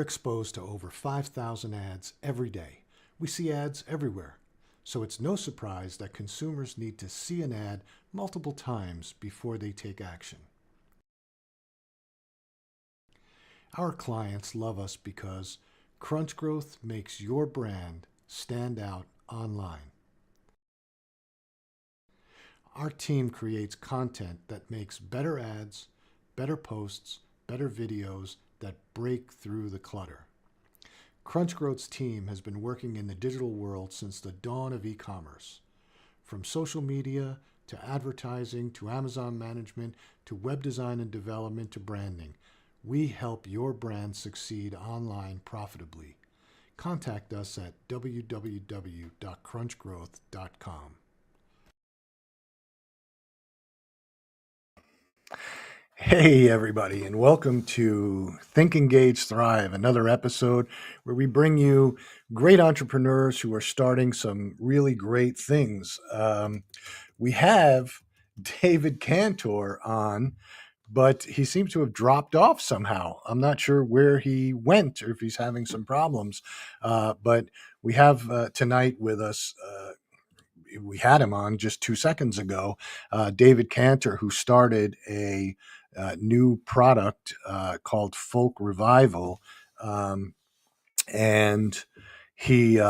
exposed to over 5,000 ads every day. We see ads everywhere. So it's no surprise that consumers need to see an ad multiple times before they take action. Our clients love us because Crunch Growth makes your brand stand out online. Our team creates content that makes better ads, better posts, better videos that break through the clutter. Crunch Growth's team has been working in the digital world since the dawn of e-commerce. From social media to advertising to Amazon management to web design and development to branding, we help your brand succeed online profitably. Contact us at www.crunchgrowth.com. Hey, everybody, and welcome to Think, Engage, Thrive, another episode where we bring you great entrepreneurs who are starting some really great things. We have David Cantor on, but he seems to have dropped off somehow. I'm not sure where he went or if he's having some problems, but we have tonight with us we had him on just 2 seconds ago, David Cantor, who started a new product called Folk Revival, and he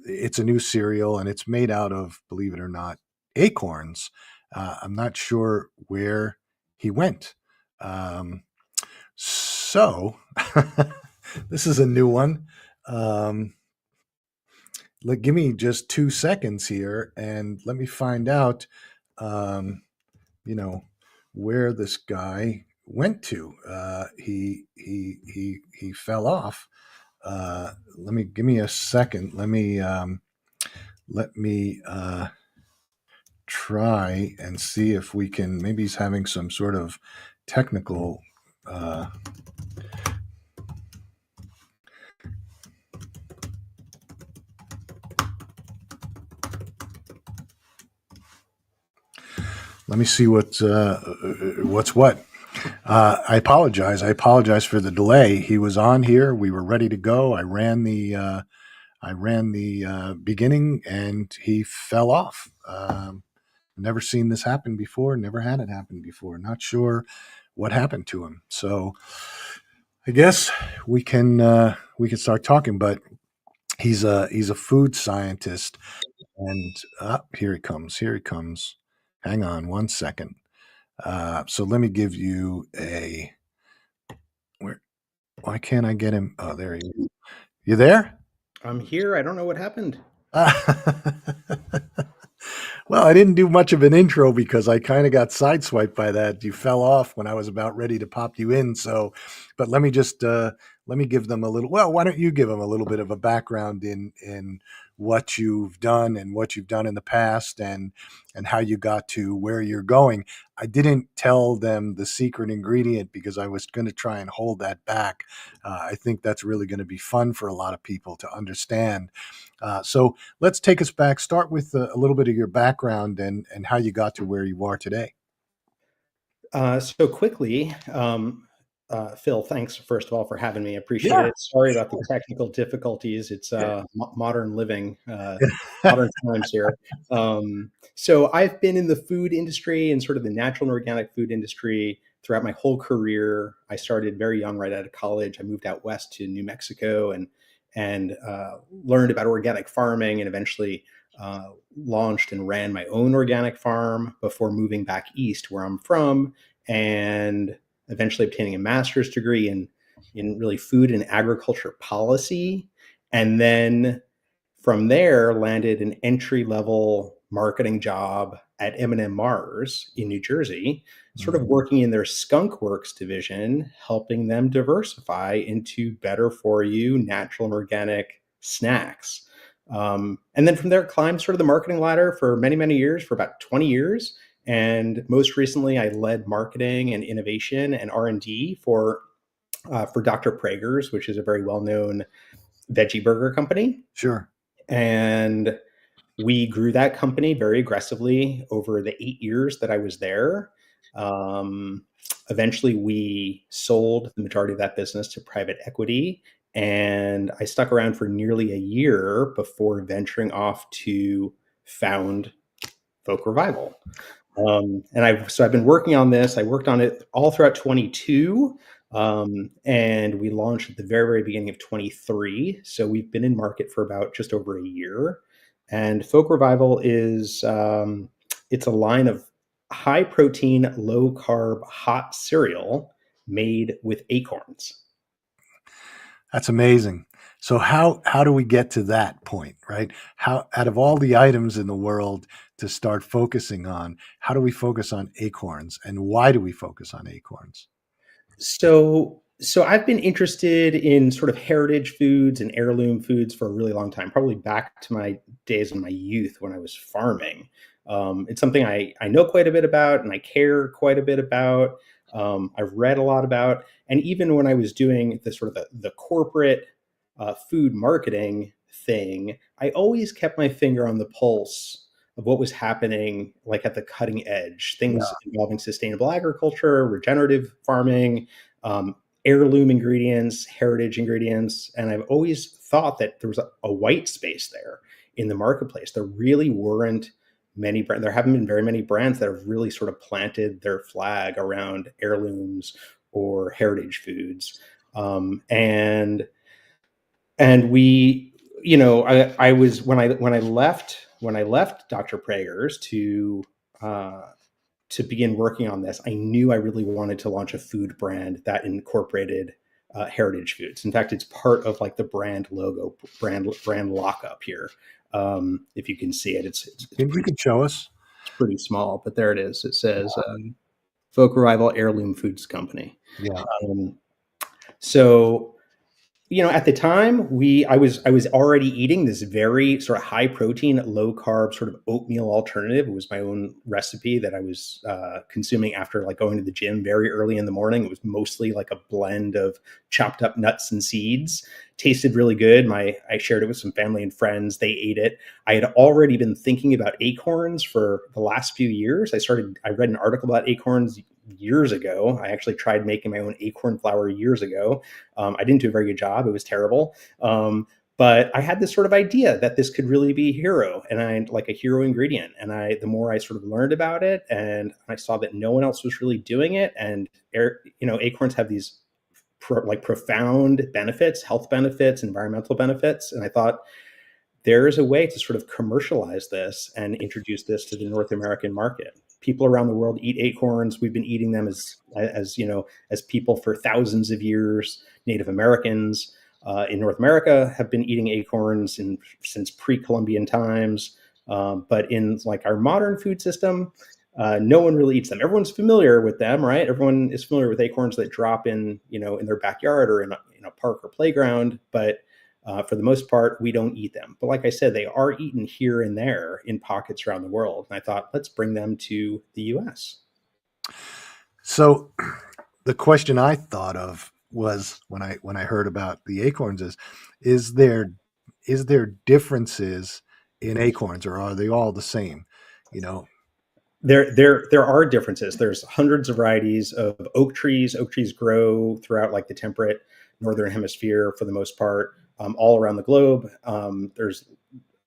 it's a new cereal, and it's made out of, believe it or not, acorns. I'm not sure where he went. So this is a new one. Give me just 2 seconds here, and let me find out, where this guy went to. He fell off. Give me a second. Let me try and see if we can. Maybe he's having some sort of technical. Let me see what's what. I apologize. I apologize for the delay. He was on here. We were ready to go. I ran the beginning, and he fell off. Never seen this happen before. Never had it happen before. Not sure what happened to him. So I guess we can start talking. But he's a food scientist, and here he comes. Here he comes. Hang on 1 second. So let me give you why can't I get him? Oh, there he is. You there? I'm here. I don't know what happened. Well, I didn't do much of an intro because I kind of got sideswiped by that. You fell off when I was about ready to pop you in. So, but let me just let me give them a little. Well, why don't you give them a little bit of a background in what you've done and what you've done in the past, and how you got to where you're going. I didn't tell them the secret ingredient because I was going to try and hold that back. I think that's really going to be fun for a lot of people to understand. So let's take us back. Start with a little bit of your background and how you got to where you are today. So quickly, Phil, thanks first of all for having me. I appreciate Yeah. it. Sorry about the technical difficulties. It's modern living, modern times here. So I've been in the food industry and sort of the natural and organic food industry throughout my whole career. I started very young, right out of college. I moved out west to New Mexico and learned about organic farming, and eventually launched and ran my own organic farm before moving back east where I'm from, and eventually obtaining a master's degree in really food and agriculture policy. And then from there landed an entry-level marketing job at M&M Mars in New Jersey, sort of working in their Skunk Works division, helping them diversify into better for you natural and organic snacks. And then from there, climbed sort of the marketing ladder for many, many years, for about 20 years. And most recently, I led marketing and innovation and R&D for Dr. Praeger's, which is a very well-known veggie burger company. Sure. And we grew that company very aggressively over the 8 years that I was there. Eventually, we sold the majority of that business to private equity And I stuck around for nearly a year before venturing off to found Folk Revival. And I've been working on this. I worked on it all throughout 22, and we launched at the very, very beginning of 23. So we've been in market for about just over a year. And Folk Revival is it's a line of high protein, low carb, hot cereal made with acorns. That's amazing. So how do we get to that point, right? How, out of all the items in the world to start focusing on, how do we focus on acorns, and why do we focus on acorns? So I've been interested in sort of heritage foods and heirloom foods for a really long time, probably back to my days in my youth when I was farming. It's something I know quite a bit about and I care quite a bit about. I've read a lot about, and even when I was doing the sort of the corporate food marketing thing, I always kept my finger on the pulse of what was happening, like at the cutting edge, things Yeah. involving sustainable agriculture, regenerative farming, um, heirloom ingredients, heritage ingredients. And I've always thought that there was a white space there in the marketplace. There really weren't many brands. There haven't been very many brands that have really sort of planted their flag around heirlooms or heritage foods. And we, I was when I left Dr. Prager's uh, to begin working on this, I knew I really wanted to launch a food brand that incorporated heritage foods. In fact, it's part of like the brand logo, brand lockup here. If you can see it, And you could show us. it's pretty small, but there it is. It says Folk Revival Heirloom Foods Company. Yeah. Um, so at the time, I was already eating this very sort of high protein, low carb sort of oatmeal alternative. It was my own recipe that I was consuming after like going to the gym very early in the morning. It was mostly like a blend of chopped up nuts and seeds. Tasted really good. I shared it with some family and friends. They ate it. I had already been thinking about acorns for the last few years. I read an article about acorns years ago. I actually tried making my own acorn flour years ago. I didn't do a very good job. It was terrible. But I had this sort of idea that this could really be hero, and I like a hero ingredient. And the more I sort of learned about it, and I saw that no one else was really doing it, and acorns have these profound benefits, health benefits, environmental benefits, and I thought there is a way to sort of commercialize this and introduce this to the North American market. People around the world eat acorns. We've been eating them as people for thousands of years. Native Americans in North America have been eating acorns since pre-Columbian times. But in like our modern food system, no one really eats them. Everyone's familiar with them, right? Everyone is familiar with acorns that drop in their backyard or in a park or playground. But for the most part, we don't eat them. But like I said, they are eaten here and there in pockets around the world. And I thought, let's bring them to the US. So the question I thought of was when I heard about the acorns is there differences in acorns, or are they all the same? You know, There are differences. There's hundreds of varieties of oak trees. Oak trees grow throughout like the temperate northern hemisphere for the most part, all around the globe. There's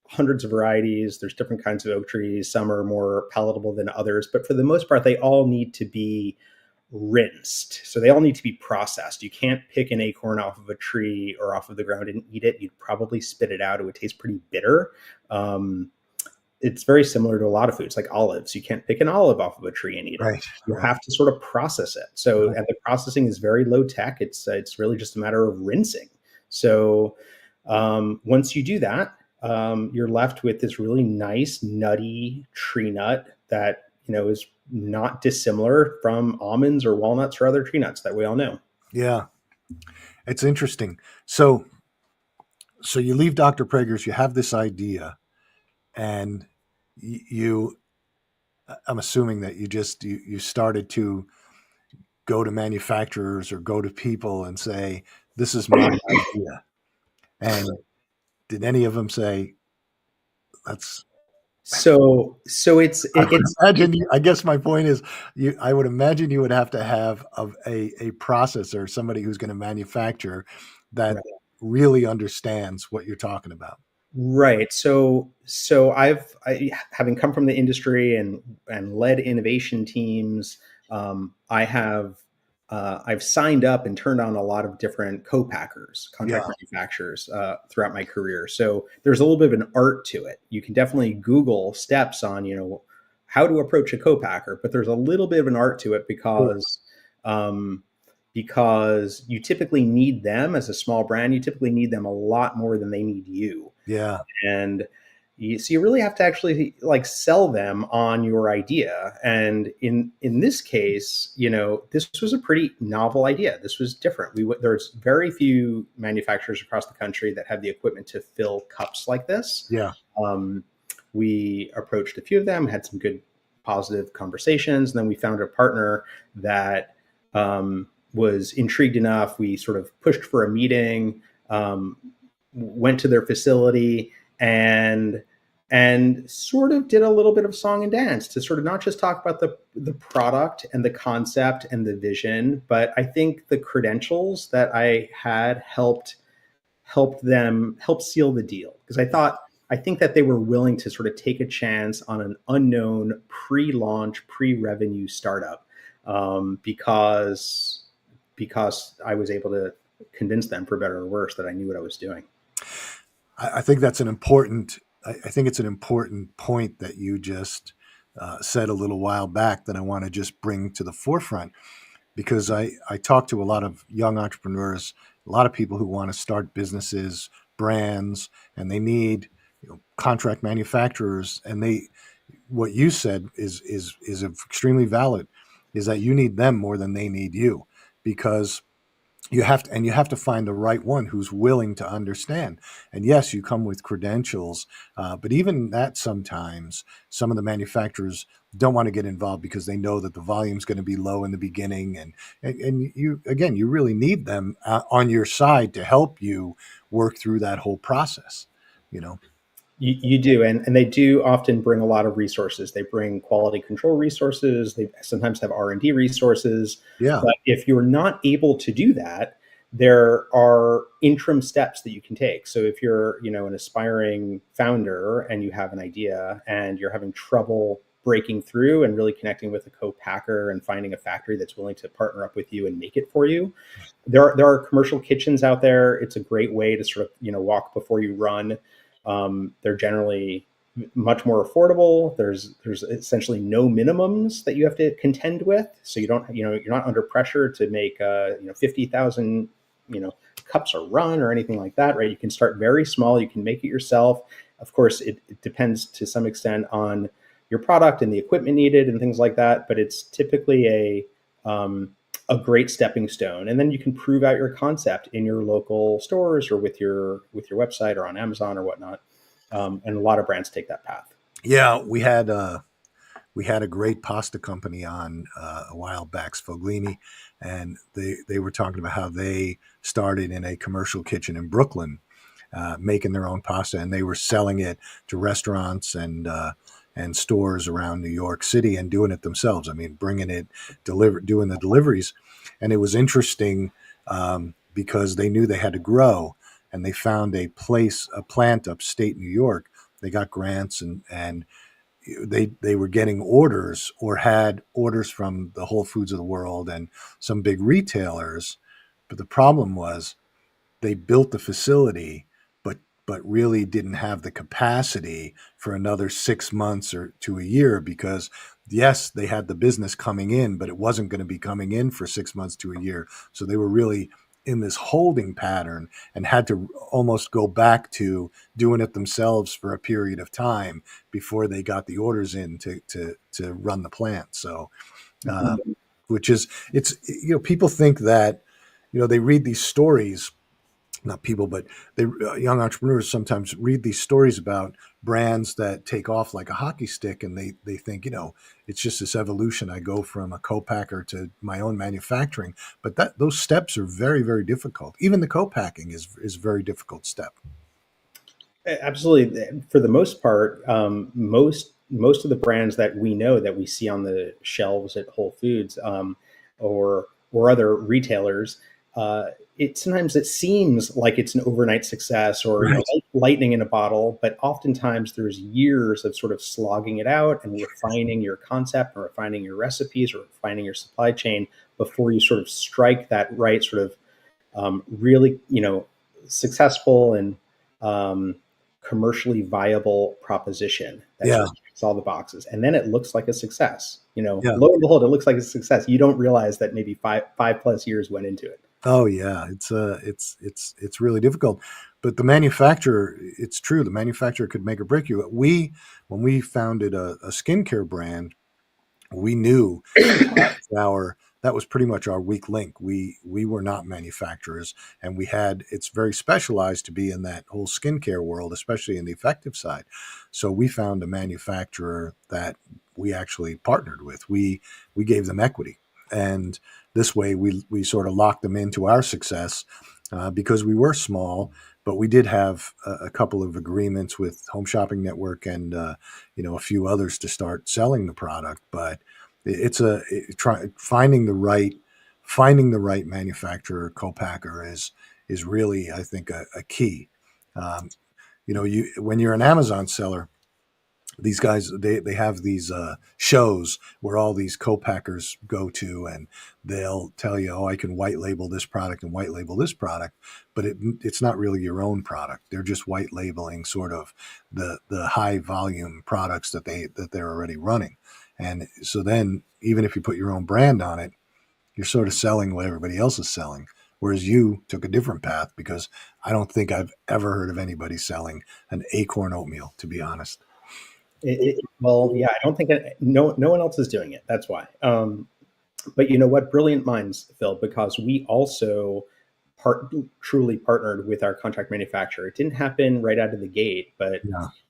hundreds of varieties. There's different kinds of oak trees. Some are more palatable than others, but for the most part, they all need to be rinsed. So they all need to be processed. You can't pick an acorn off of a tree or off of the ground and eat it. You'd probably spit it out. It would taste pretty bitter. It's very similar to a lot of foods like olives. You can't pick an olive off of a tree and eat it. right, You right. have to sort of process it. So, and the processing is very low tech. It's really just a matter of rinsing. So once you do that, you're left with this really nice nutty tree nut that is not dissimilar from almonds or walnuts or other tree nuts that we all know. Yeah, it's interesting. So you leave Dr. Prager's, you have this idea, and you I'm assuming that you started to go to manufacturers or go to people and say, this is my idea. And did any of them say, that's, So I would it's imagine, I guess my point is, I would imagine you would have to have a processor, somebody who's going to manufacture that, right. really understands what you're talking about. Right. Having come from the industry and led innovation teams, I've signed up and turned on a lot of different co-packers, contract Yeah, manufacturers, throughout my career. So there's a little bit of an art to it. You can definitely Google steps on, how to approach a co-packer, but there's a little bit of an art to it cool. um, because you typically need them as a small brand. You typically need them a lot more than they need you. Yeah, And so you really have to actually like sell them on your idea. And in this case, this was a pretty novel idea. This was different. There's very few manufacturers across the country that have the equipment to fill cups like this. yeah. Um, we approached a few of them, had some good positive conversations, and then we found a partner that was intrigued enough. We sort of pushed for a meeting, went to their facility, and sort of did a little bit of song and dance to sort of not just talk about the product and the concept and the vision, but I think the credentials that I had help seal the deal, because I think that they were willing to sort of take a chance on an unknown pre-launch, pre-revenue startup, because I was able to convince them, for better or worse, that I knew what I was doing. I think that's an important. I think it's an important point that you just said a little while back that I want to just bring to the forefront, because I talk to a lot of young entrepreneurs, a lot of people who want to start businesses, brands, and they need contract manufacturers. And what you said is extremely valid, is that you need them more than they need you, because you have to find the right one who's willing to understand. And yes, you come with credentials, but even that, sometimes some of the manufacturers don't want to get involved because they know that the volume's going to be low in the beginning, and you, again, you really need them on your side to help you work through that whole process. You know, You do, and they do often bring a lot of resources. They bring quality control resources. They sometimes have R&D resources. yeah, But if you're not able to do that, there are interim steps that you can take. So if you're, an aspiring founder and you have an idea and you're having trouble breaking through and really connecting with a co-packer and finding a factory that's willing to partner up with you and make it for you, there are commercial kitchens out there. It's a great way to sort of, walk before you run. They're generally much more affordable. There's essentially no minimums that you have to contend with, so you don't, you're not under pressure to make 50,000 cups a run or anything like that, right? You can start very small. You can make it yourself. Of course, it depends to some extent on your product and the equipment needed and things like that, but it's typically a great stepping stone. And then you can prove out your concept in your local stores or with your website or on Amazon or whatnot. And a lot of brands take that path. yeah. We had a great pasta company on a while back, Sfoglini, and they were talking about how they started in a commercial kitchen in Brooklyn, making their own pasta, and they were selling it to restaurants and stores around New York City and doing it themselves. I mean, doing the deliveries, and it was interesting, because they knew they had to grow, and they found a plant upstate New York. They got grants, and they were getting orders, or had orders from the Whole Foods of the world and some big retailers. But the problem was, they built the facility, but really didn't have the capacity for another 6 months or to a year, because yes, they had the business coming in, but it wasn't going to be coming in for 6 months to a year. So they were really in this holding pattern and had to almost go back to doing it themselves for a period of time before they got the orders in to run the plant. So, uh, Mhm. which is, it's, people think that, they read these stories, not people, but young entrepreneurs sometimes read these stories about brands that take off like a hockey stick, and they think, it's just this evolution. I go from a co-packer to my own manufacturing, but those steps are very, very difficult. Even the co-packing is a very difficult step. Absolutely. For the most part, most of the brands that we know that we see on the shelves at Whole Foods, or other retailers, sometimes it seems like it's an overnight success, or Right. lightning in a bottle, but oftentimes there's years of sort of slogging it out and refining your concept, or refining your recipes, or refining your supply chain before you sort of strike that right sort of really, successful and um, commercially viable proposition that Yeah. sort of checks all the boxes, and then it looks like a success. Yeah. Lo and behold, it looks like a success. You don't realize that maybe five plus years went into it. Oh yeah, it's really difficult. But the manufacturer, it's true, the manufacturer could make or break you. When we founded a skincare brand, we knew our that was pretty much our weak link. We were not manufacturers, and it's very specialized to be in that whole skincare world, especially in the effective side. So we found a manufacturer that we actually partnered with. We gave them equity, and this way we sort of locked them into our success because we were small, but we did have a couple of agreements with Home Shopping Network and a few others to start selling the product. But finding the right manufacturer co-packer is really, I think, a key. Um, you when you're an Amazon seller, these guys they have these shows where all these co-packers go to, and they'll tell you, oh, I can white label this product and white label this product, but it's not really your own product. They're just white labeling sort of the high volume products that they're already running. And so then even if you put your own brand on it, you're sort of selling what everybody else is selling. Whereas you took a different path, because I don't think I've ever heard of anybody selling an Acorn oatmeal, to be honest. Well, yeah, I don't think no one else is doing it. That's why. But you know what? Brilliant minds, Phil, because we also truly partnered with our contract manufacturer. It didn't happen right out of the gate, but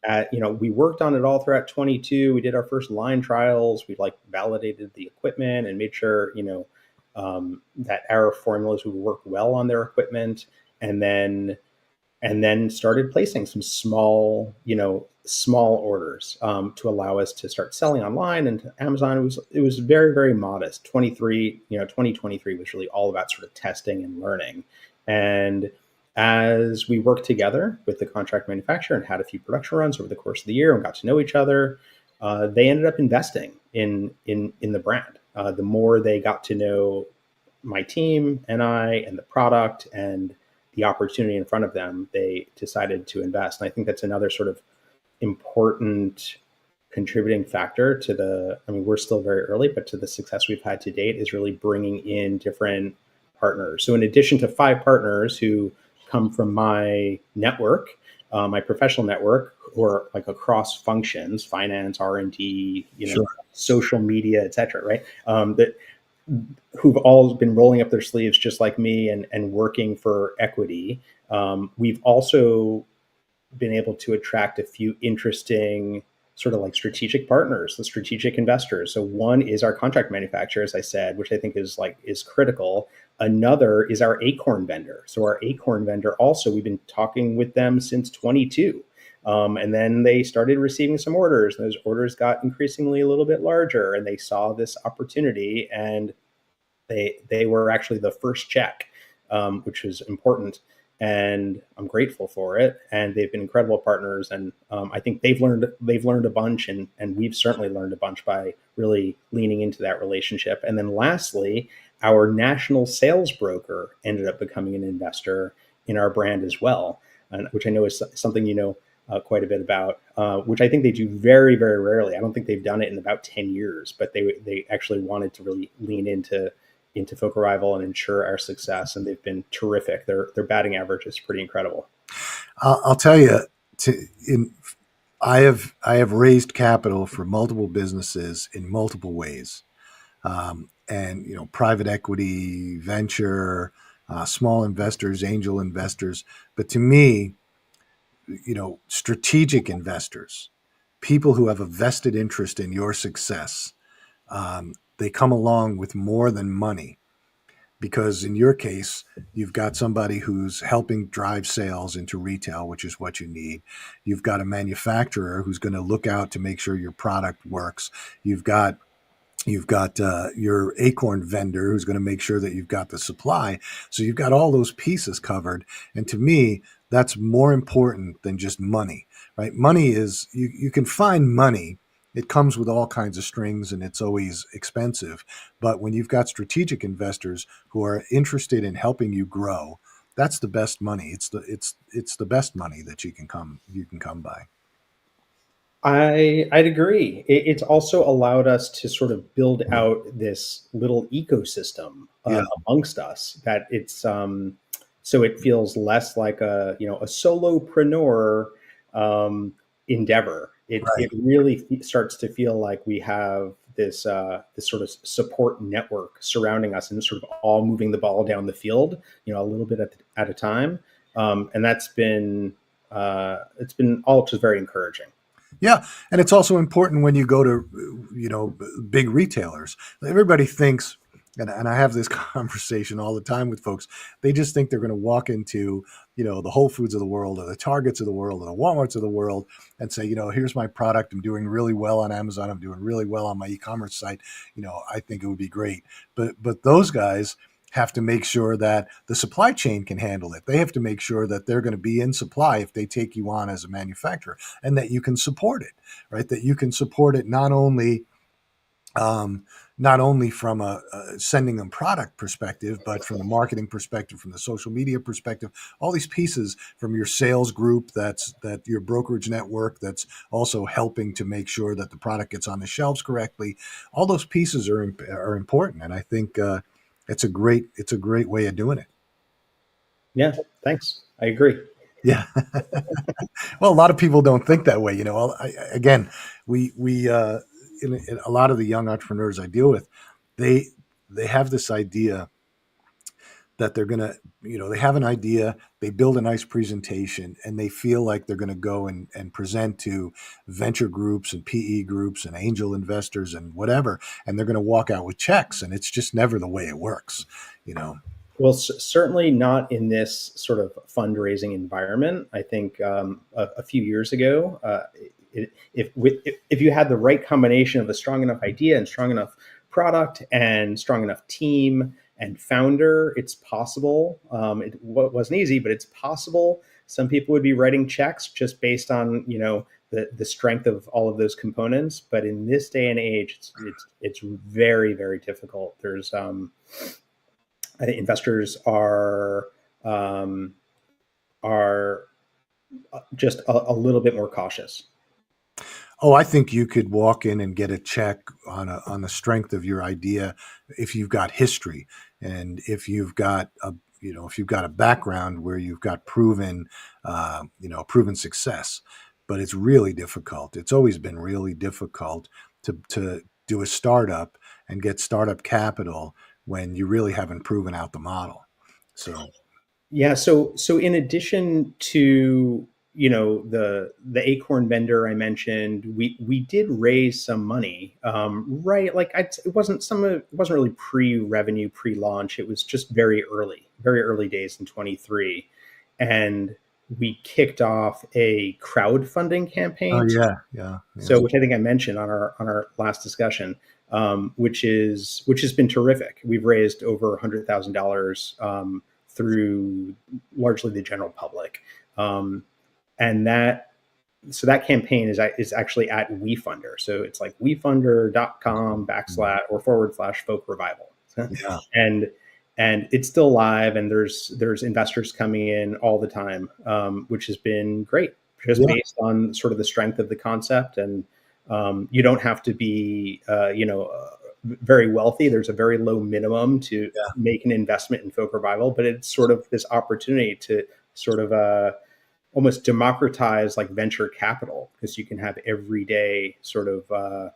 Yeah. we worked on it all throughout 22. We did our first line trials. We like validated the equipment and made sure, that our formulas would work well on their equipment. And then started placing some small orders to allow us to start selling online and to Amazon. It was very, very modest. 2023 was really all about sort of testing and learning. And as we worked together with the contract manufacturer and had a few production runs over the course of the year and got to know each other, they ended up investing in the brand. The more they got to know my team and I and the product and the opportunity in front of them, they decided to invest. And I think that's another sort of important contributing factor to we're still very early, but to the success we've had to date, is really bringing in different partners. So in addition to 5 partners who come from my network, my professional network, who are like across functions, finance, R&D, Sure. social media, et cetera, right? That who've all been rolling up their sleeves just like me and working for equity. We've also been able to attract a few interesting sort of like strategic partners, the strategic investors. So one is our contract manufacturer, as I said, which I think is critical. Another is our Acorn vendor. So our Acorn vendor also, we've been talking with them since 22. And then they started receiving some orders. Those orders got increasingly a little bit larger, and they saw this opportunity, and they were actually the first check, which was important, and I'm grateful for it. And they've been incredible partners, and I think they've learned a bunch, and we've certainly learned a bunch by really leaning into that relationship. And then lastly, our national sales broker ended up becoming an investor in our brand as well, and which I know is something quite a bit about, which I think they do very, very rarely. I don't think they've done it in about 10 years, but they actually wanted to really lean into Folk Arrival and ensure our success, and they've been terrific. Their batting average is pretty incredible. I'll tell you, to, in, I have raised capital for multiple businesses in multiple ways, and private equity, venture, small investors, angel investors. But to me, strategic investors, people who have a vested interest in your success, they come along with more than money, because in your case, you've got somebody who's helping drive sales into retail, which is what you need. You've got a manufacturer who's going to look out to make sure your product works. You've got You've got your Acorn vendor who's going to make sure that you've got the supply. So you've got all those pieces covered. And to me, that's more important than just money, right? Money is, you can find money. It comes with all kinds of strings and it's always expensive. But when you've got strategic investors who are interested in helping you grow, that's the best money. It's the best money that you can come by. I'd agree. It's also allowed us to sort of build out this little ecosystem Yeah, amongst us that it's so it feels less like a solopreneur endeavor. It right. really starts to feel like we have this sort of support network surrounding us and sort of all moving the ball down the field, a little bit at a time, and that's been it's been all just very encouraging. Yeah, and it's also important when you go to, big retailers. Everybody thinks, and I have this conversation all the time with folks. They just think they're going to walk into, the Whole Foods of the world, or the Targets of the world, or the WalMarts of the world, and say, here's my product. I'm doing really well on Amazon. I'm doing really well on my e-commerce site. I think it would be great. But those guys have to make sure that the supply chain can handle it. They have to make sure that they're going to be in supply if they take you on as a manufacturer, and that you can support it, right? That you can support it um, not only from a sending them product perspective, but from the marketing perspective, from the social media perspective, all these pieces from your sales group, that your brokerage network, that's also helping to make sure that the product gets on the shelves correctly. All those pieces are important, and I think it's a great way of doing it. Yeah, thanks. I agree. Yeah. Well, a lot of people don't think that way. Again, we in a lot of the young entrepreneurs I deal with, they they have this idea that they're gonna, they have an idea, they build a nice presentation, and they feel like they're gonna go and present to venture groups and PE groups and angel investors and whatever, and they're gonna walk out with checks, and it's just never the way it works, you know. Well, certainly not in this sort of fundraising environment. I think a few years ago, if you had the right combination of a strong enough idea and strong enough product and strong enough team and founder, it's possible. It wasn't easy, but it's possible. Some people would be writing checks just based on the strength of all of those components. But in this day and age, it's very, very difficult. There's I think investors um, are just a little bit more cautious. Oh, I think you could walk in and get a check on the strength of your idea if you've got history, and if you've got a background where you've got proven success. But it's really difficult. It's always been really difficult to do a startup and get startup capital when you really haven't proven out the model. So Yeah. So in addition to the Acorn vendor I mentioned, we did raise some money, right? Like it wasn't really pre-revenue, pre-launch. It was just very early days in 23, and we kicked off a crowdfunding oh campaign. yeah, yeah, yeah. So, which I think I mentioned on our last discussion, which has been terrific. We've raised over $100,000 through largely the general public, and that campaign is actually at WeFunder. So it's like WeFunder.com / or / folk revival, Yeah, and it's still live, and there's investors coming in all the time, which has been great, just yeah, based on sort of the strength of the concept. And you don't have to be very wealthy. There's a very low minimum to yeah. make an investment in folk revival, but it's sort of this opportunity to sort of almost democratize like venture capital, because you can have everyday sort of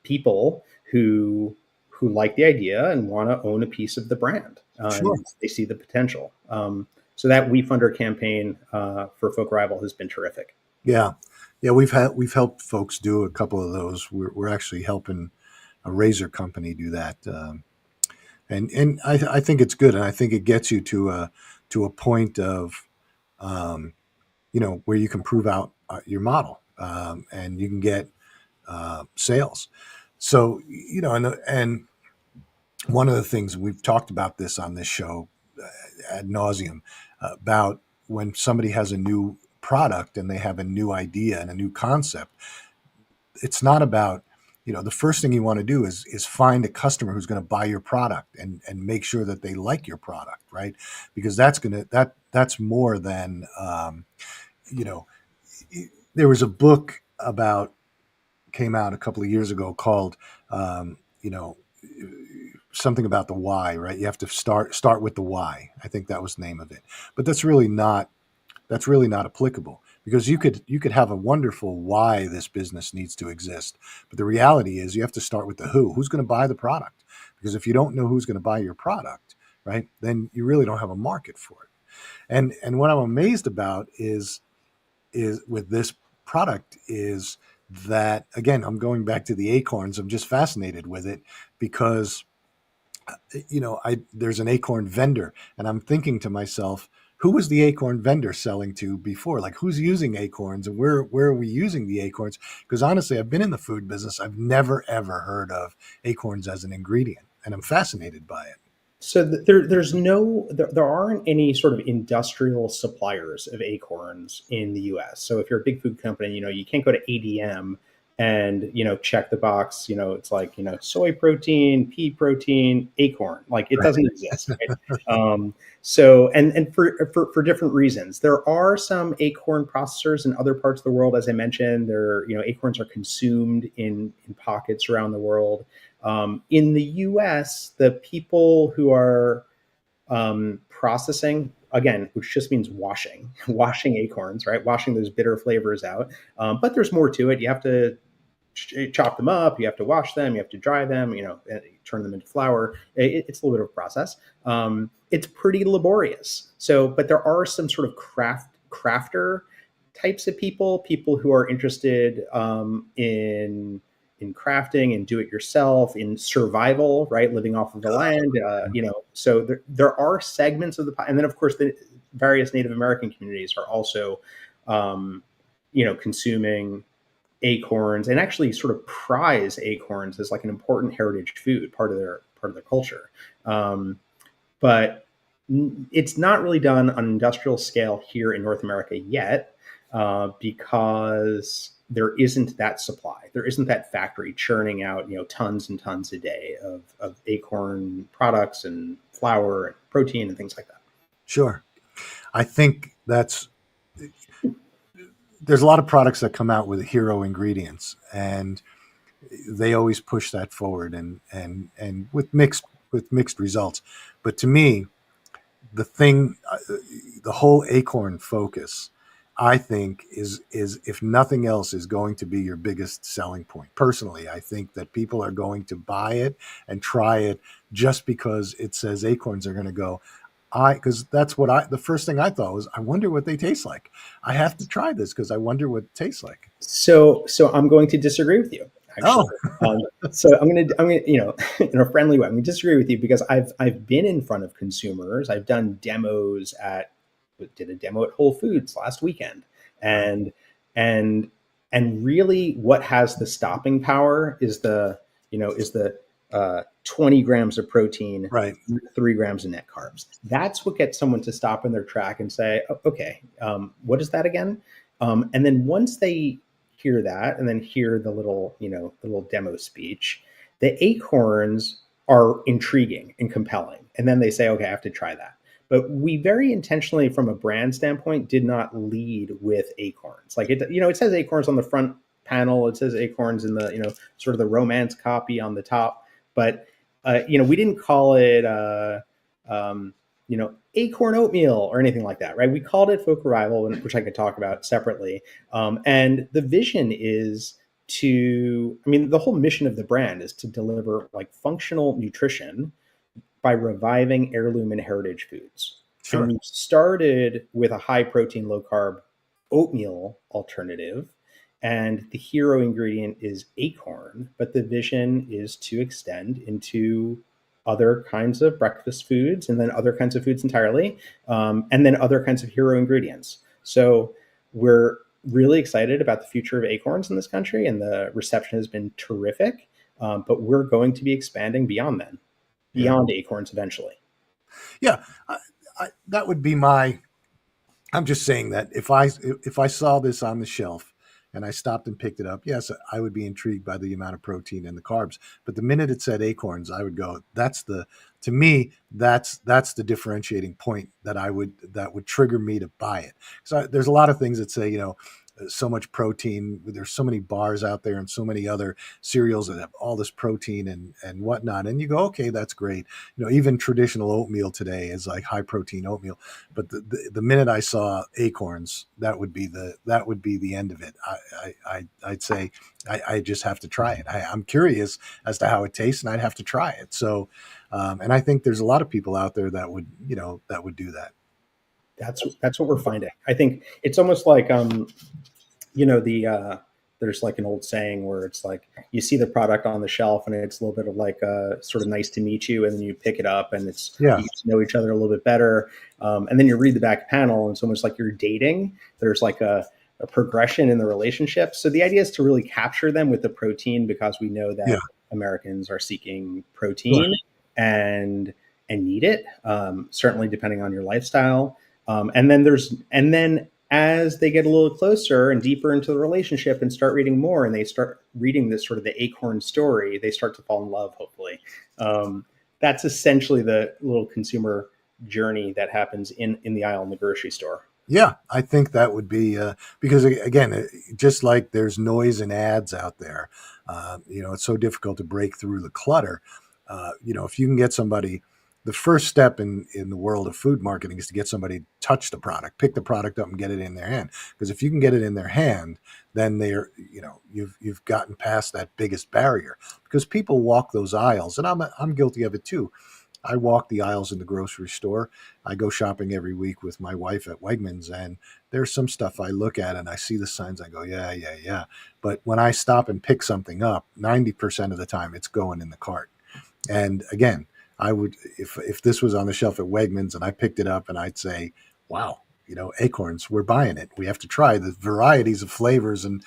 people who like the idea and want to own a piece of the brand, Sure. and they see the potential. So that WeFunder campaign for Folk Rival has been terrific. Yeah, yeah. We've helped folks do a couple of those. We're actually helping a razor company do that, and I think it's good, and I think it gets you to a point of where you can prove out your model, and you can get sales. So, and one of the things we've talked about this on this show ad nauseum about when somebody has a new product and they have a new idea and a new concept. It's not about, the first thing you want to do is find a customer who's going to buy your product and make sure that they like your product, right? Because that's more than you know there was a book about came out a couple of years ago called um, you know something about the why, right? You have to start with the why. I think that was the name of it. But that's really not applicable, because you could have a wonderful why this business needs to exist, but the reality is you have to start with the who's going to buy the product, because if you don't know who's going to buy your product, right, then you really don't have a market for it. And what I'm amazed about is with this product is that, again, I'm going back to the acorns. I'm just fascinated with it because I there's an acorn vendor, and I'm thinking to myself, who was the acorn vendor selling to before? Like, who's using acorns, and where are we using the acorns? Because honestly, I've been in the food business. I've never ever heard of acorns as an ingredient, and I'm fascinated by it. So there aren't any sort of industrial suppliers of acorns in the U.S. So if you're a big food company, you can't go to ADM and check the box. It's like soy protein, pea protein, acorn. Like it doesn't exist. Right? So and for different reasons, there are some acorn processors in other parts of the world. As I mentioned, acorns are consumed in pockets around the world. In the US, the people who are processing, again, which just means washing acorns, right? Washing those bitter flavors out. But there's more to it. You have to chop them up, you have to wash them, you have to dry them, turn them into flour. It's a little bit of a process. It's pretty laborious. So, but there are some sort of crafter types of people who are interested in crafting and do it yourself, in survival, right? Living off of the land, so there are segments of and then of course the various Native American communities are also, consuming acorns and actually sort of prize acorns as like an important heritage food, part of their culture. But it's not really done on an industrial scale here in North America yet, because there isn't that supply. There isn't that factory churning out, tons and tons a day of acorn products and flour and protein and things like that. Sure. I think there's a lot of products that come out with hero ingredients, and they always push that forward, and with mixed results. But to me, the thing, the whole acorn focus, I think is if nothing else is going to be your biggest selling point. Personally, I think that people are going to buy it and try it just because it says acorns. Are going to go. Because that's the first thing I thought was, I wonder what they taste like. I have to try this because I wonder what it tastes like. So I'm going to disagree with you, actually. Oh, So I'm gonna, in a friendly way, I'm going to disagree with you because I've been in front of consumers. I've done demos did a demo at Whole Foods last weekend, and and and really, what has the stopping power is the 20 grams of protein, right. 3 grams of net carbs. That's what gets someone to stop in their track and say, oh, okay, what is that again? And then once they hear that and then hear the little demo speech, the acorns are intriguing and compelling. And then they say, okay, I have to try that. But we very intentionally, from a brand standpoint, did not lead with acorns. Like it says acorns on the front panel. It says acorns in the, sort of the romance copy on the top. But, we didn't call it, acorn oatmeal or anything like that, right? We called it folk revival, which I could talk about separately. And the vision is the whole mission of the brand is to deliver like functional nutrition by reviving heirloom and heritage foods. And Sure. we started with a high protein, low carb oatmeal alternative. And the hero ingredient is acorn, but the vision is to extend into other kinds of breakfast foods and then other kinds of foods entirely, and then other kinds of hero ingredients. So we're really excited about the future of acorns in this country, and the reception has been terrific. but we're going to be expanding beyond then, Yeah. beyond Acorns eventually. Yeah. That would be my. I'm just saying that if I saw this on the shelf and I stopped and picked it up, yes, I would be intrigued by the amount of protein and the carbs. But the minute it said Acorns, I would go, that's the to me that's the differentiating point that would trigger me to buy it. So there's a lot of things that say, so much protein. There's so many bars out there and so many other cereals that have all this protein and whatnot. And you go, okay, that's great. Even traditional oatmeal today is like high protein oatmeal. But the minute I saw Acorns, that would be the end of it. I'd say I just have to try it. I'm curious as to how it tastes, and I'd have to try it. So, and I think there's a lot of people out there that would do that. That's what we're finding. I think it's almost like there's like an old saying where it's like you see the product on the shelf and it's a little bit of like sort of nice to meet you, and then you pick it up and Yeah. you get to know each other a little bit better, and then you read the back panel and it's almost like you're dating. There's like a progression in the relationship. So the idea is to really capture them with the protein, because we know that Yeah. Americans are seeking protein and need it, certainly depending on your lifestyle. And then as they get a little closer and deeper into the relationship and start reading more, and they start reading this sort of the Acorn story, they start to fall in love, hopefully. That's essentially the little consumer journey that happens in the aisle in the grocery store. Yeah, I think that would be because again, just like there's noise and ads out there, it's so difficult to break through the clutter. If you can get somebody, the first step in the world of food marketing is to get somebody to touch the product, pick the product up, and get it in their hand. Because if you can get it in their hand, then you've gotten past that biggest barrier. Because people walk those aisles, and I'm guilty of it too. I walk the aisles in the grocery store. I go shopping every week with my wife at Wegmans, and there's some stuff I look at and I see the signs. I go, yeah, yeah, yeah. But when I stop and pick something up, 90% of the time it's going in the cart. And again, I would, if this was on the shelf at Wegmans and I picked it up, and I'd say, wow, Acorns, we're buying it. We have to try the varieties of flavors and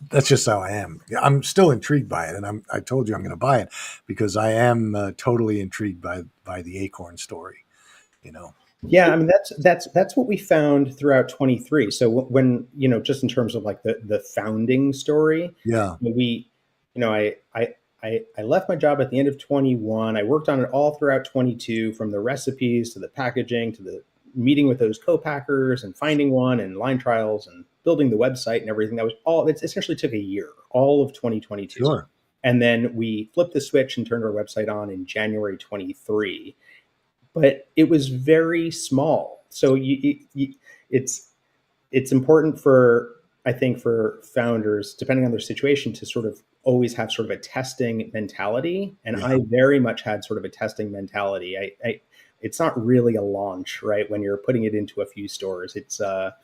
that's just how I am. I'm still intrigued by it, and I told you I'm going to buy it because I am totally intrigued by the Acorn story. Yeah, I mean that's what we found throughout 23. So when just in terms of like the founding story, Yeah, we, I left my job at the end of 21. I worked on it all throughout 22, from the recipes to the packaging to the meeting with those co-packers and finding one and line trials and building the website and everything. That was all. It essentially took a year, all of 2022. sure. And then we flipped the switch and turned our website on in January 23. But it was very small. So it's important for, I think, for founders, depending on their situation, to sort of always have sort of a testing mentality. And Yeah, I very much had sort of a testing mentality. It's not really a launch, right? When you're putting it into a few stores, it's a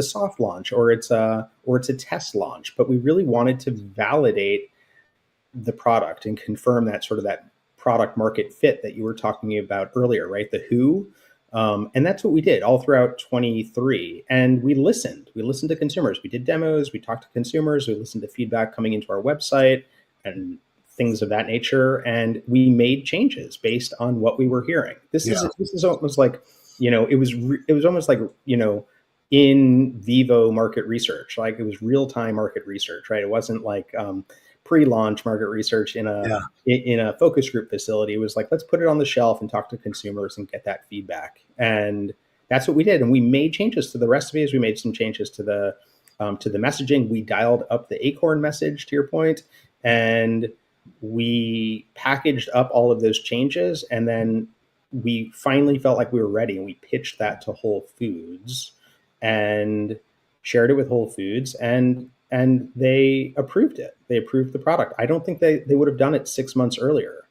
soft launch, or it's a test launch. But we really wanted to validate the product and confirm that sort of that product market fit that you were talking about earlier, right? The who. And that's what we did all throughout 23. And we listened to consumers. We did demos, we talked to consumers, we listened to feedback coming into our website and things of that nature. And we made changes based on what we were hearing. This is almost like, it was almost like, in vivo market research. Like, it was real time market research, right? It wasn't like, pre-launch market research in a focus group facility. It was like, let's put it on the shelf and talk to consumers and get that feedback. And that's what we did. And we made changes to the recipes. We made some changes to the messaging. We dialed up the Acorn message, to your point, and we packaged up all of those changes. And then we finally felt like we were ready, and we pitched that to Whole Foods and shared it with Whole Foods, and they approved it. They approved the product. I don't think they would have done it 6 months earlier,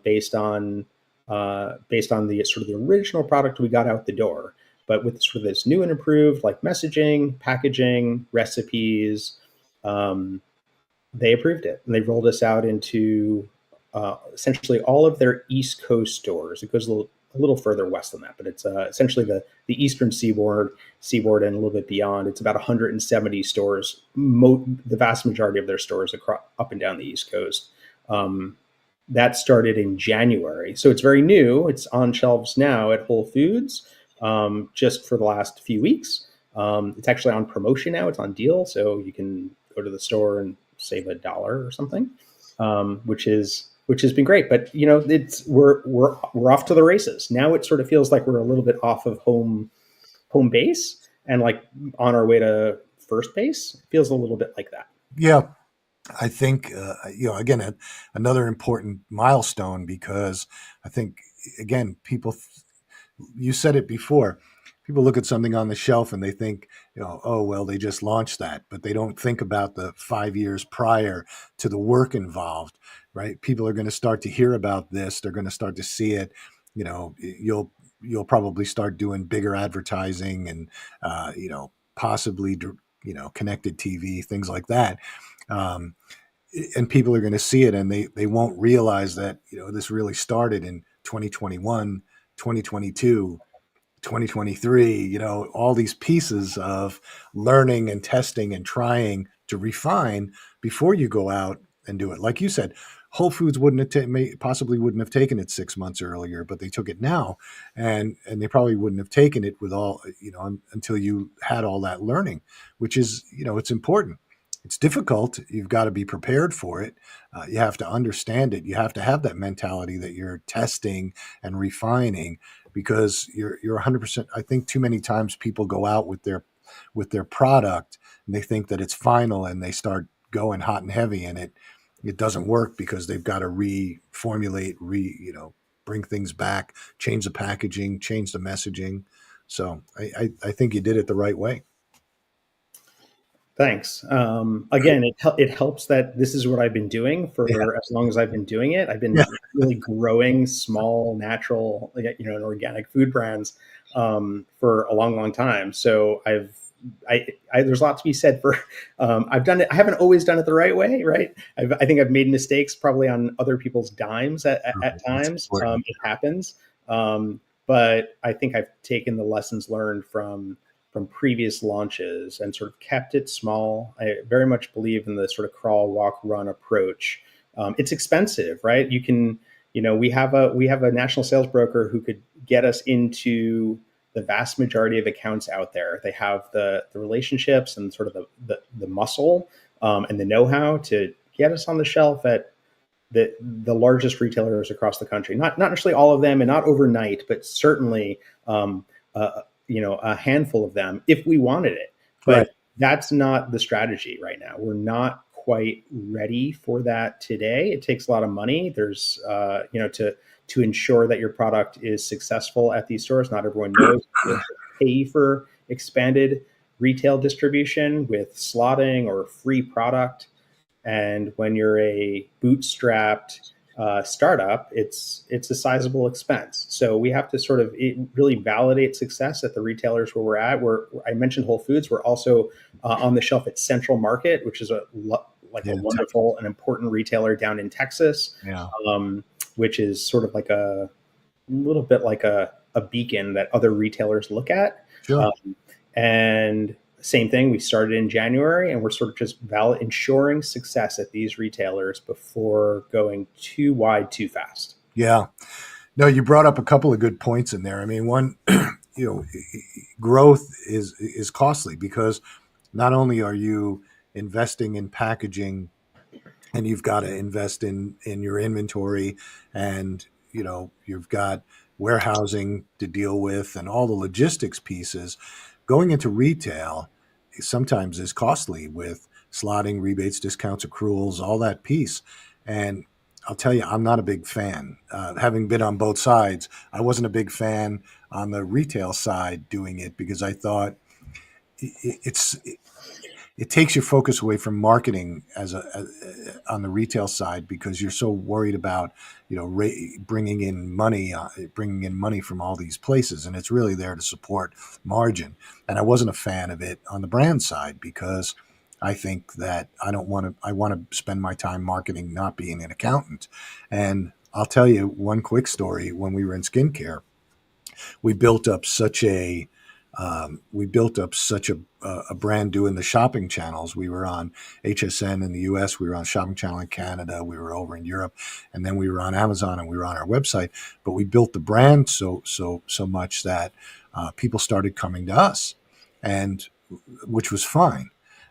based on the sort of the original product we got out the door. But with sort of this new and improved, like, messaging, packaging, recipes, they approved it, and they rolled us out into essentially all of their East Coast stores. It goes a little a little further west than that, but it's essentially the eastern seaboard and a little bit beyond. It's about 170 stores. The vast majority of their stores across up and down the East Coast. That started in January, so it's very new. It's on shelves now at Whole Foods, just for the last few weeks. It's actually on promotion now. It's on deal, so you can go to the store and save $1 or something, which has been great. But we're off to the races now. It sort of feels like we're a little bit off of home base and like on our way to first base. It feels a little bit like that. Yeah, I think again, another important milestone, because I think, again, people, you said it before, people look at something on the shelf and they think, oh, well, they just launched that, but they don't think about the 5 years prior to the work involved, right? People are going to start to hear about this. They're going to start to see it. You'll probably start doing bigger advertising and, possibly, connected TV, things like that. Um, and people are going to see it, and they won't realize that, this really started in 2021, 2022, 2023, all these pieces of learning and testing and trying to refine before you go out and do it. Like you said, Whole Foods possibly wouldn't have taken it 6 months earlier, but they took it now, and they probably wouldn't have taken it with all, until you had all that learning, which is, it's important. It's difficult. You've got to be prepared for it. You have to understand it. You have to have that mentality that you're testing and refining, because you're 100%. I think too many times people go out with their product and they think that it's final, and they start going hot and heavy, and it doesn't work because they've got to reformulate, bring things back, change the packaging, change the messaging. So I think you did it the right way. Thanks. Again, it helps that this is what I've been doing for Yeah. as long as I've been doing it. I've been really growing small, natural, and organic food brands for a long, long time. So there's a lot to be said for. I've done it. I haven't always done it the right way, right? I think I've made mistakes probably on other people's dimes at times. It happens, but I think I've taken the lessons learned from previous launches and sort of kept it small. I very much believe in the sort of crawl, walk, run approach. It's expensive, right? We have a national sales broker who could get us into the vast majority of accounts out there. They have the relationships and sort of the muscle and the know-how to get us on the shelf at the largest retailers across the country. Not necessarily all of them, and not overnight, but certainly a handful of them if we wanted it. But Right. that's not the strategy right now. We're not quite ready for that today. It takes a lot of money. There's to ensure that your product is successful at these stores. Not everyone knows to pay for expanded retail distribution with slotting or free product. And when you're a bootstrapped startup, it's a sizable expense. So we have to sort of really validate success at the retailers where we're at. I mentioned Whole Foods. We're also on the shelf at Central Market, which is a wonderful and important retailer down in Texas, Yeah. Which is sort of like a little bit like a beacon that other retailers look at. Sure. And same thing, we started in January, and we're sort of just ensuring success at these retailers before going too wide, too fast. Yeah. No, you brought up a couple of good points in there. I mean, one, growth is costly, because not only are you investing in packaging, and you've got to invest in your inventory, and you've got warehousing to deal with, and all the logistics pieces. Going into retail sometimes is costly, with slotting, rebates, discounts, accruals, all that piece. And I'll tell you, I'm not a big fan. Having been on both sides, I wasn't a big fan on the retail side doing it, because I thought it takes your focus away from marketing on the retail side, because you're so worried about bringing in money from all these places, and it's really there to support margin. And I wasn't a fan of it on the brand side, because I think that I want to spend my time marketing, not being an accountant. And I'll tell you one quick story. When we were in skincare, we built up such a a brand doing the shopping channels. We were on HSN in the US, we were on Shopping Channel in Canada, we were over in Europe, and then we were on Amazon and we were on our website. But we built the brand so much that people started coming to us, and which was fine.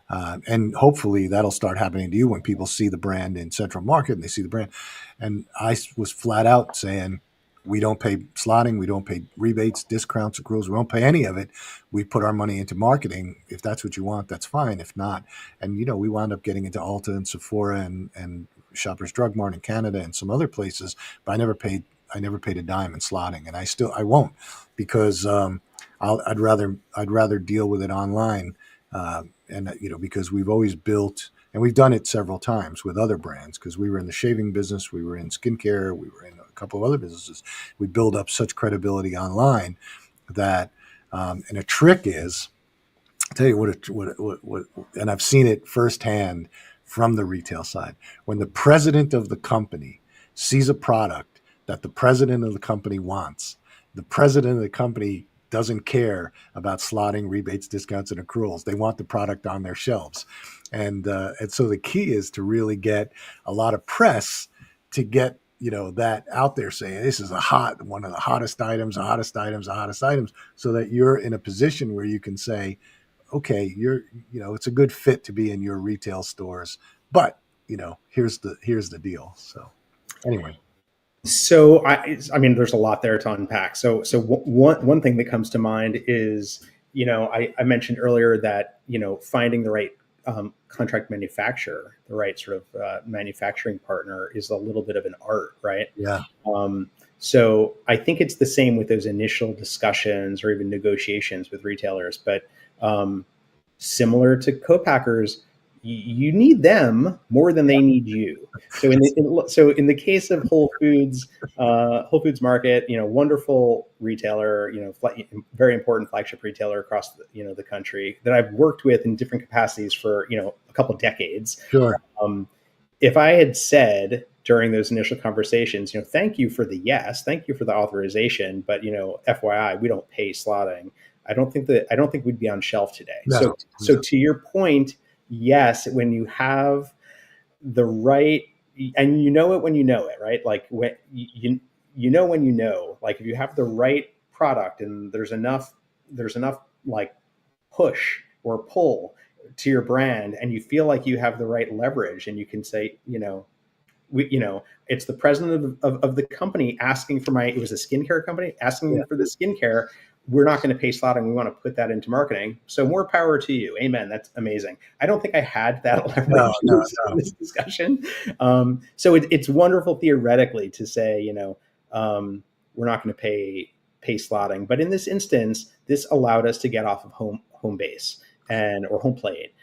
And hopefully that'll start happening to you when people see the brand in Central Market and they see the brand. And I was flat out saying, we don't pay slotting, we don't pay rebates, discounts, accruals, we don't pay any of it. We put our money into marketing. If that's what you want, that's fine. If not, and we wound up getting into Ulta and Sephora and Shoppers Drug Mart in Canada and some other places, but I never paid a dime in slotting, and I won't, because I'd rather deal with it online, and because we've always built, and we've done it several times with other brands, because we were in the shaving business, we were in skincare, we were in a couple of other businesses. We build up such credibility online that, and a trick is, I'll tell you what, and I've seen it firsthand from the retail side. When the president of the company sees a product that the president of the company wants, the president of the company doesn't care about slotting, rebates, discounts, and accruals. They want the product on their shelves. And so the key is to really get a lot of press to get that out there, saying this is one of the hottest items, so that you're in a position where you can say, okay, it's a good fit to be in your retail stores, but here's the deal. So anyway. So I mean, there's a lot there to unpack. So one thing that comes to mind is, I mentioned earlier that, finding the right contract manufacturer, the right sort of manufacturing partner, is a little bit of an art, right? Yeah. So I think it's the same with those initial discussions or even negotiations with retailers, but similar to co-packers, you need them more than they need you. So in the case of Whole Foods Market, wonderful retailer, very important flagship retailer across the country that I've worked with in different capacities for a couple of decades. Sure. If I had said during those initial conversations, thank you for the yes, thank you for the authorization, but FYI, we don't pay slotting, I don't think we'd be on shelf today. No. So to your point, yes, when you have the right, and it when you know it, right? Like when when like if you have the right product and there's enough like push or pull to your brand, and you feel like you have the right leverage, and you can say, it's the president of the company asking for it was a skincare company asking for the skincare. We're not going to pay slotting. We want to put that into marketing. So more power to you. Amen. That's amazing. I don't think I had that leverage in this discussion. So it's wonderful theoretically to say, we're not going to pay slotting. But in this instance, this allowed us to get off of home base or home plate.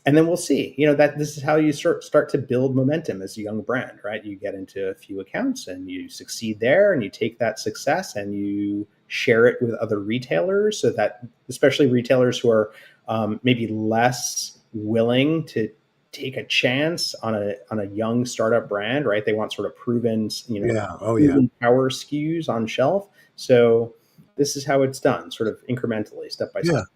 And then we'll see, that this is how you start to build momentum as a young brand, right? You get into a few accounts and you succeed there, and you take that success and you share it with other retailers, so that especially retailers who are maybe less willing to take a chance on a young startup brand, right? They want sort of proven, proven power SKUs on shelf. So this is how it's done, sort of incrementally, step by step.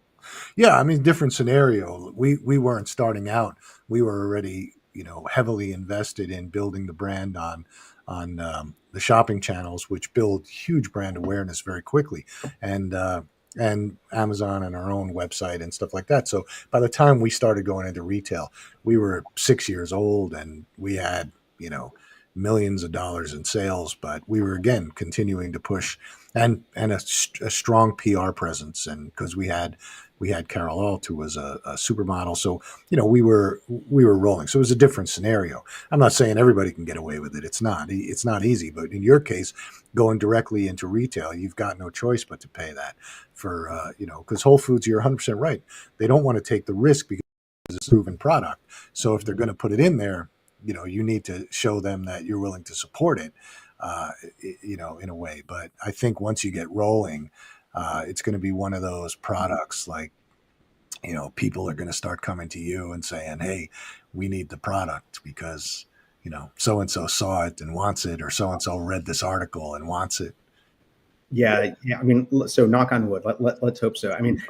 Yeah, I mean, different scenario. We weren't starting out. We were already, heavily invested in building the brand on the shopping channels, which build huge brand awareness very quickly, and Amazon and our own website and stuff like that. So by the time we started going into retail, we were 6 years old, and we had, millions of dollars in sales, but we were again continuing to push and a strong PR presence, and because we had Carol Alt, who was a supermodel, so we were rolling. So it was a different scenario. I'm not saying everybody can get away with it. It's not easy, but in your case, going directly into retail, you've got no choice but to pay that for because Whole Foods, you're 100% right. They don't want to take the risk because it's a proven product. So if they're going to put it in there, you need to show them that you're willing to support it, in a way. But I think once you get rolling, it's going to be one of those products like, people are going to start coming to you and saying, hey, we need the product because, so-and-so saw it and wants it, or so-and-so read this article and wants it. Yeah. I mean, so knock on wood. Let's hope so. I mean,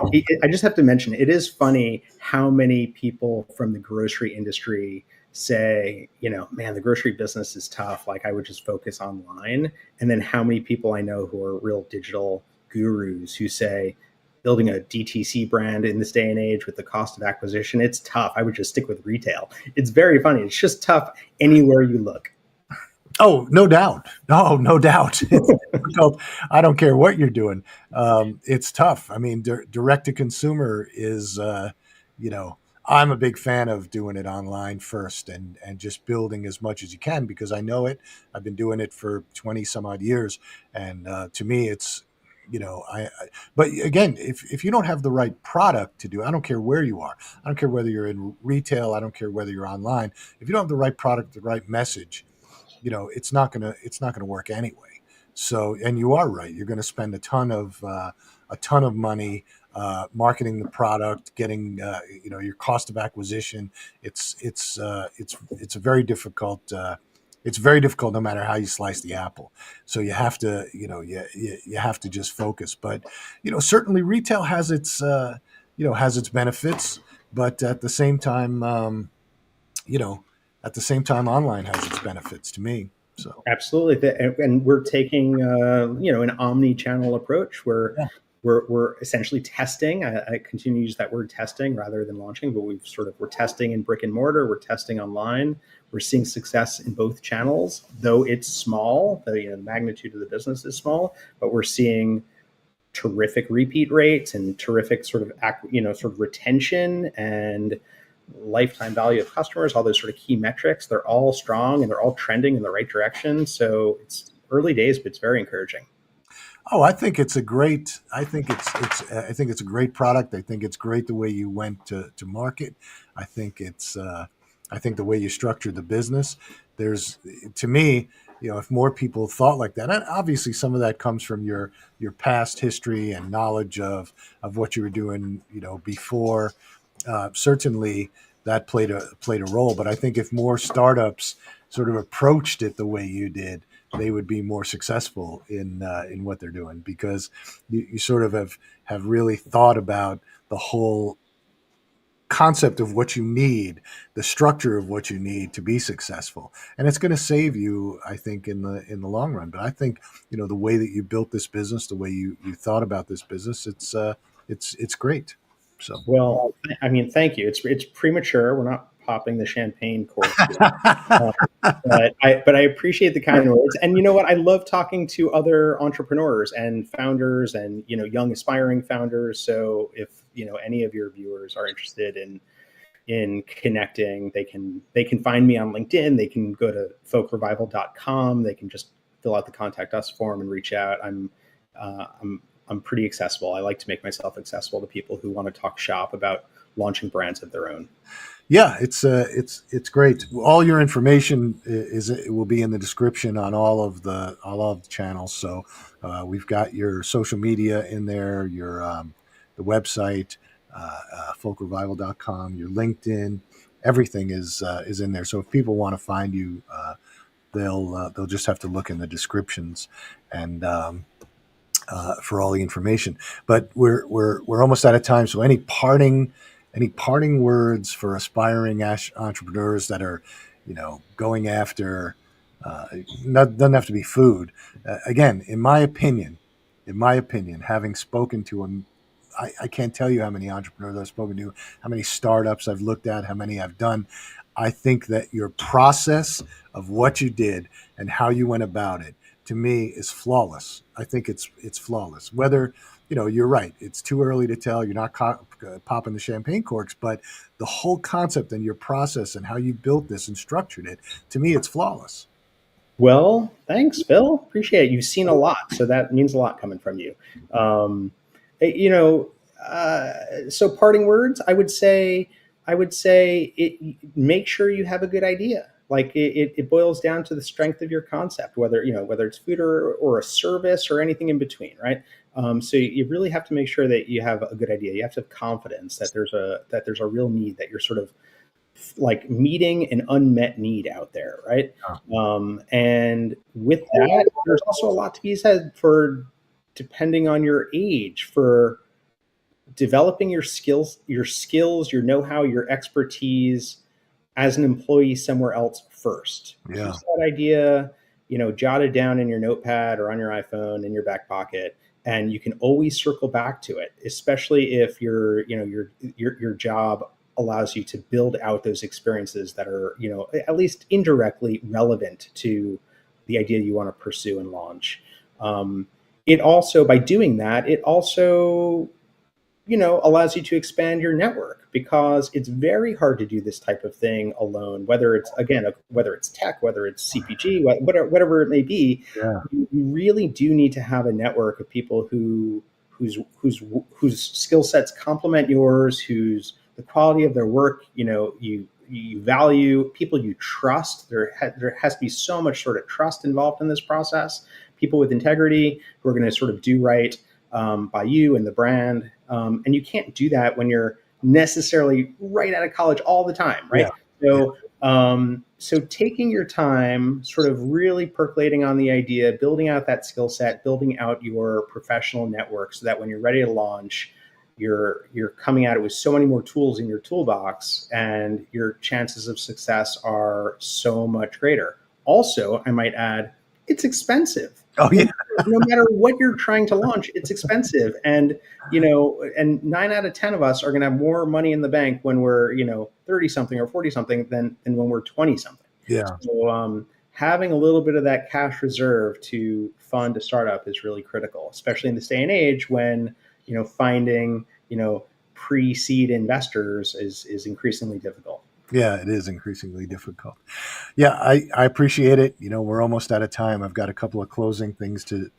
I just have to mention, it is funny how many people from the grocery industry say, man, the grocery business is tough. Like I would just focus online. And then how many people I know who are real digital gurus who say, building a DTC brand in this day and age with the cost of acquisition, it's tough. I would just stick with retail. It's very funny. It's just tough anywhere you look. Oh, no doubt. No, no doubt. It's difficult. I don't care what you're doing. It's tough. I mean, direct to consumer is, you know, I'm a big fan of doing it online first and just building as much as you can because I know it. I've been doing it for 20 some odd years. And to me, it's, but again, if you don't have the right product to do, I don't care where you are. I don't care whether you're in retail. I don't care whether you're online. If you don't have the right product, the right message, it's not gonna work anyway. So, and you are right. You're going to spend a ton of money marketing the product, getting your cost of acquisition. It's a very difficult. It's very difficult no matter how you slice the apple. So you have to you have to just focus. But certainly retail has its benefits, but at the same time you know online has its benefits to me. So Absolutely, and we're taking an omni-channel approach where yeah. we're essentially testing. I continue to use that word testing rather than launching, but we're testing in brick and mortar, we're testing online. We're seeing success in both channels, though it's small. The magnitude of the business is small, but we're seeing terrific repeat rates and terrific sort of retention and lifetime value of customers, all those sort of key metrics. They're all strong and they're all trending in the right direction. So it's early days, but it's very encouraging. Oh, I think it's a great. I think it's a great product. I think it's great the way you went to market. I think it's. I think the way you structured the business. There's to me, if more people thought like that, and obviously some of that comes from your past history and knowledge of what you were doing, before. Certainly, that played a role. But I think if more startups sort of approached it the way you did, they would be more successful in what they're doing because you sort of have really thought about the whole concept of what you need, the structure of what you need to be successful, and it's going to save you, I think, in the long run. But I think the way that you built this business, the way you thought about this business, it's great. So. Well, I mean, thank you. It's premature. We're not popping the champagne cork yet. Uh, but I appreciate the kind words. And you know what? I love talking to other entrepreneurs and founders and young aspiring founders. So if any of your viewers are interested in connecting, they can find me on LinkedIn. They can go to folkrevival.com. They can just fill out the contact us form and reach out. I'm pretty accessible. I like to make myself accessible to people who want to talk shop about launching brands of their own. Yeah, it's great. All your information it will be in the description on all of the channels. So we've got your social media in there, your the website, folkrevival.com, your LinkedIn, everything is in there. So if people want to find you, they'll just have to look in the descriptions and for all the information. But we're almost out of time. So any parting words for aspiring entrepreneurs that are, going after? Doesn't have to be food. Again, in my opinion, having spoken to them, I can't tell you how many entrepreneurs I've spoken to, how many startups I've looked at, how many I've done. I think that your process of what you did and how you went about it, to me, is flawless. I think it's flawless. Whether you're right, it's too early to tell. You're not popping the champagne corks, but the whole concept and your process and how you built this and structured it, to me, it's flawless. Well, thanks, Phil. Appreciate it. You've seen a lot, so that means a lot coming from you. Um, eh, you know, so parting words, I would say, make sure you have a good idea. Like it boils down to the strength of your concept, whether it's food or a service or anything in between, right? So you really have to make sure that you have a good idea. You have to have confidence that there's a real need that you're sort of like meeting an unmet need out there, right? And with that, there's also a lot to be said for depending on your age, for developing your know-how, your expertise as an employee somewhere else first. Keep Yeah. that idea, jotted down in your notepad or on your iPhone in your back pocket, and you can always circle back to it, especially if your job allows you to build out those experiences that are, at least indirectly relevant to the idea you want to pursue and launch. It also, by doing that, it also allows you to expand your network, because it's very hard to do this type of thing alone, whether it's, again, whether it's tech, whether it's CPG, whatever it may be. Yeah. You really do need to have a network of people whose skill sets complement yours, whose the quality of their work, you value, people you trust. There has to be so much sort of trust involved in this process. People with integrity who are going to sort of do right by you and the brand. And you can't do that when you're necessarily right out of college all the time, Yeah. right? So taking your time, sort of really percolating on the idea, building out that skill set, building out your professional network, so that when you're ready to launch, you're coming at it with so many more tools in your toolbox, and your chances of success are so much greater. Also, I might add, it's expensive. Oh, yeah. No matter what you're trying to launch, it's expensive. And 9 out of 10 of us are going to have more money in the bank when we're, 30 something or 40 something than when we're 20 something. Yeah. So having a little bit of that cash reserve to fund a startup is really critical, especially in this day and age when, finding, pre-seed investors is increasingly difficult. Yeah, it is increasingly difficult. Yeah, I appreciate it. We're almost out of time. I've got a couple of closing things to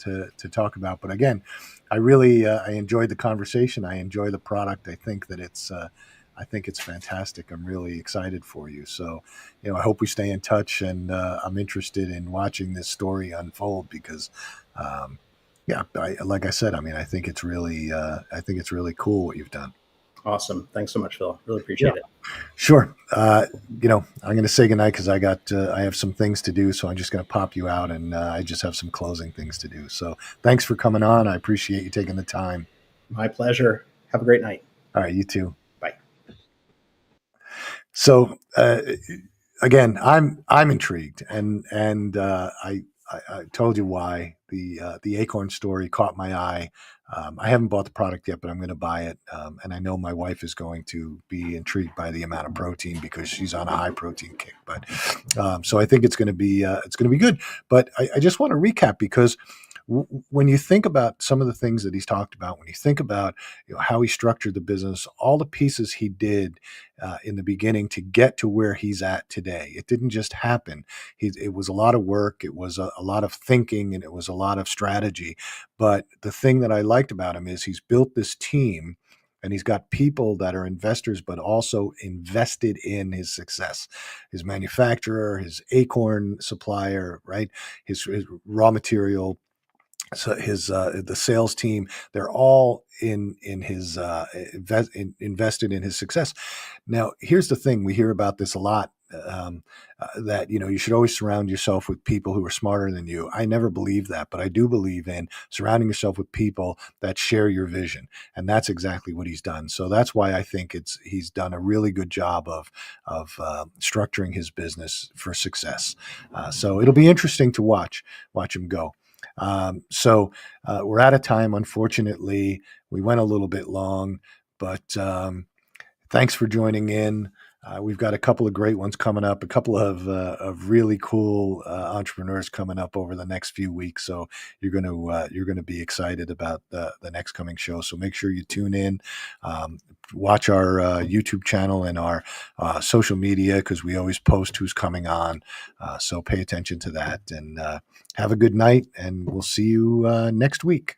talk about. But again, I really I enjoyed the conversation. I enjoy the product. I think that it's fantastic. I'm really excited for you. So, I hope we stay in touch, and I'm interested in watching this story unfold, because, yeah, like I said, I think it's really cool what you've done. Awesome. Thanks so much, Phil. Really Yeah. appreciate it. Sure. I'm going to say goodnight, because I have some things to do. So I'm just going to pop you out, and I just have some closing things to do. So thanks for coming on. I appreciate you taking the time. My pleasure. Have a great night. All right. You too. Bye. So, again, I'm intrigued, and I told you why the Acorn story caught my eye. I haven't bought the product yet, but I'm going to buy it, and I know my wife is going to be intrigued by the amount of protein, because she's on a high protein kick. But so I think it's going to be good. But I just want to recap, because when you think about some of the things that he's talked about, when you think about how he structured the business, all the pieces he did in the beginning to get to where he's at today, it didn't just happen. It was a lot of work, it was a lot of thinking, and it was a lot of strategy. But the thing that I liked about him is he's built this team, and he's got people that are investors, but also invested in his success. His manufacturer, his Acorn supplier, right? His raw material. So the sales team, they're all in his invested in his success. Now, here's the thing: we hear about this a lot. That you should always surround yourself with people who are smarter than you. I never believe that, but I do believe in surrounding yourself with people that share your vision, and that's exactly what he's done. So that's why I think he's done a really good job of structuring his business for success. So it'll be interesting to watch him go. So we're out of time, unfortunately. We went a little bit long, but thanks for joining in. We've got a couple of great ones coming up, a couple of really cool entrepreneurs coming up over the next few weeks. So you're going to be excited about the next coming show. So make sure you tune in, watch our YouTube channel and our social media, because we always post who's coming on. So pay attention to that, and have a good night, and we'll see you next week.